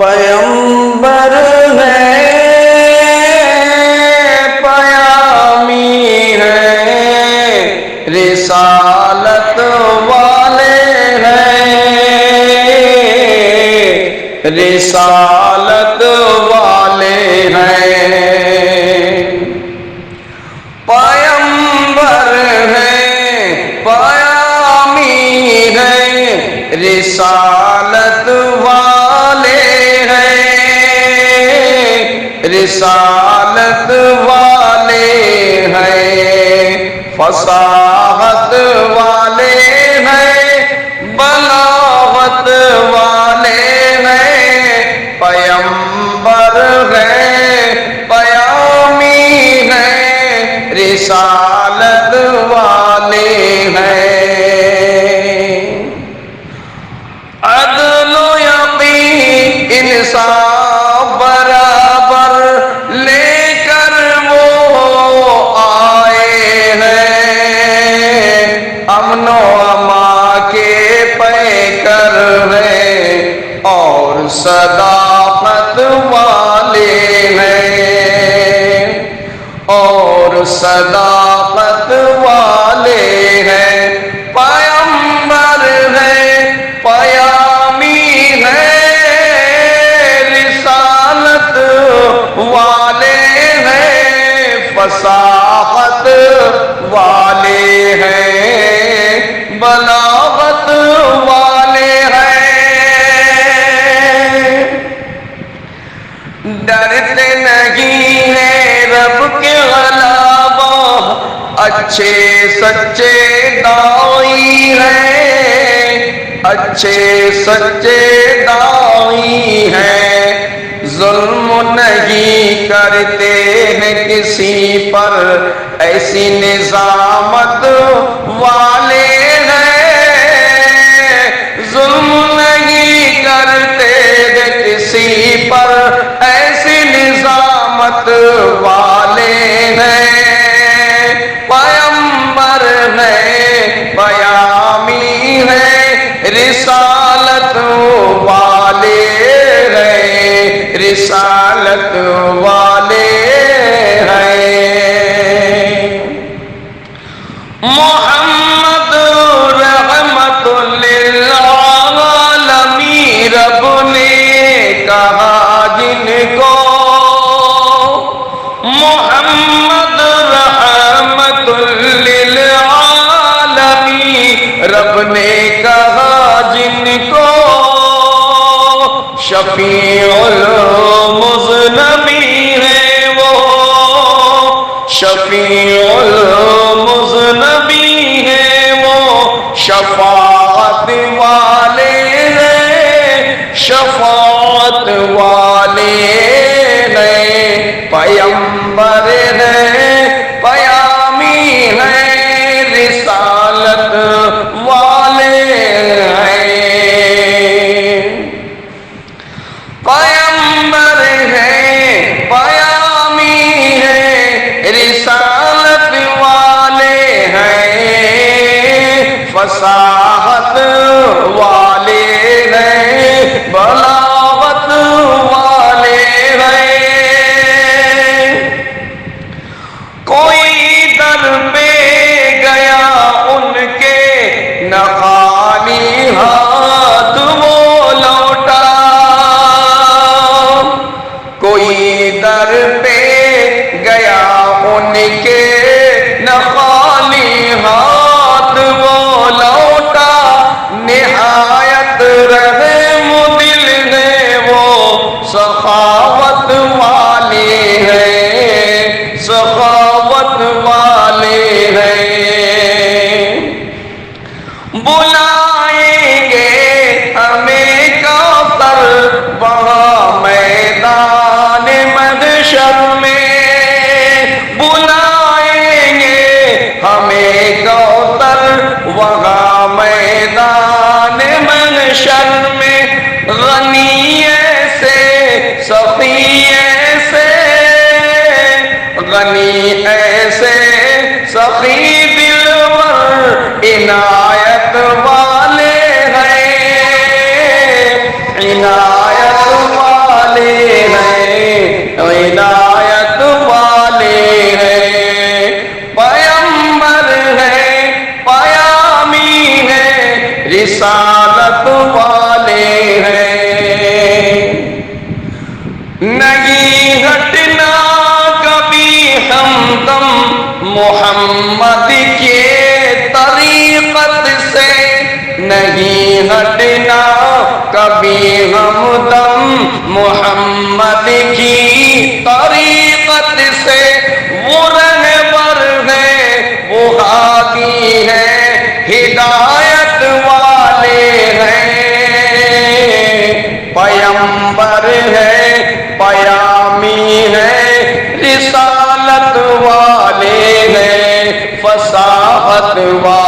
پیغمبر ہیں، پیامی ہیں، رسالت والے ہیں، رسالت والے ہیں، پیغمبر ہیں، پیامی ہیں، رسالت والے ہیں، رسالت والے ہیں، فصاحت والے ہیں، بلاغت والے ہیں، پیغمبر ہیں، پیامی ہیں، رسالت والے ہیں، عدل و یقین انصاف برابر لے کر وہ آئے ہیں، امن و امان کے پیکر ہیں اور صداقت والے ہیں، اور صداقت والے ہیں، پیغمبر ہیں، پیامی ہیں، رسالت والے ہیں، فصاحت والے ہیں، بلاغت والے ہیں، ڈرتے نہیں ہیں رب کے غلبہ، اچھے سچے داعی ہیں، اچھے سچے داعی ہیں، ظلم نہیں کرتے ہیں کسی پر، ایسی نظامت والے ہیں، ظلم نہیں کرتے ہیں کسی پر، ایسی نظامت والے ہیں، پیغمبر ہیں، پیامی ہیں، رسالت والے ہیں، رسالت والے ہیں، محمد رحمت للعالمین رب نے کہا جن کو، محمد رحمت للعالمین رب نے کہا جن کو، شفیع المذنبین ہیں وہ، شفیع المذنبین ہیں وہ، شفاعت والے ہیں، شفاعت والے ہیں، پیغمبر ہیں، پیامی ہیں، رسالت والے ہیں، پیغمبر ہیں، پیامی ہیں، رسالت والے ہیں، فصاحت والے ہیں، بلاغت والے ہیں، کوئی در پہ گیا ان کے نہ خالی ہاتھ وہ لوٹا، کوئی در پہ گیا ان کے نہ خالی ہاتھ وہ لوٹا، محمد کے طریقت سے نہیں ہٹنا کبھی ہم دم، محمد کی طریقت سے وہ رہبر ہے، وہ ہادی ہے، ہدایت والے ہیں، پیمبر ہے، پیامی ہے، رسالت والے ہیں، فصاحت والے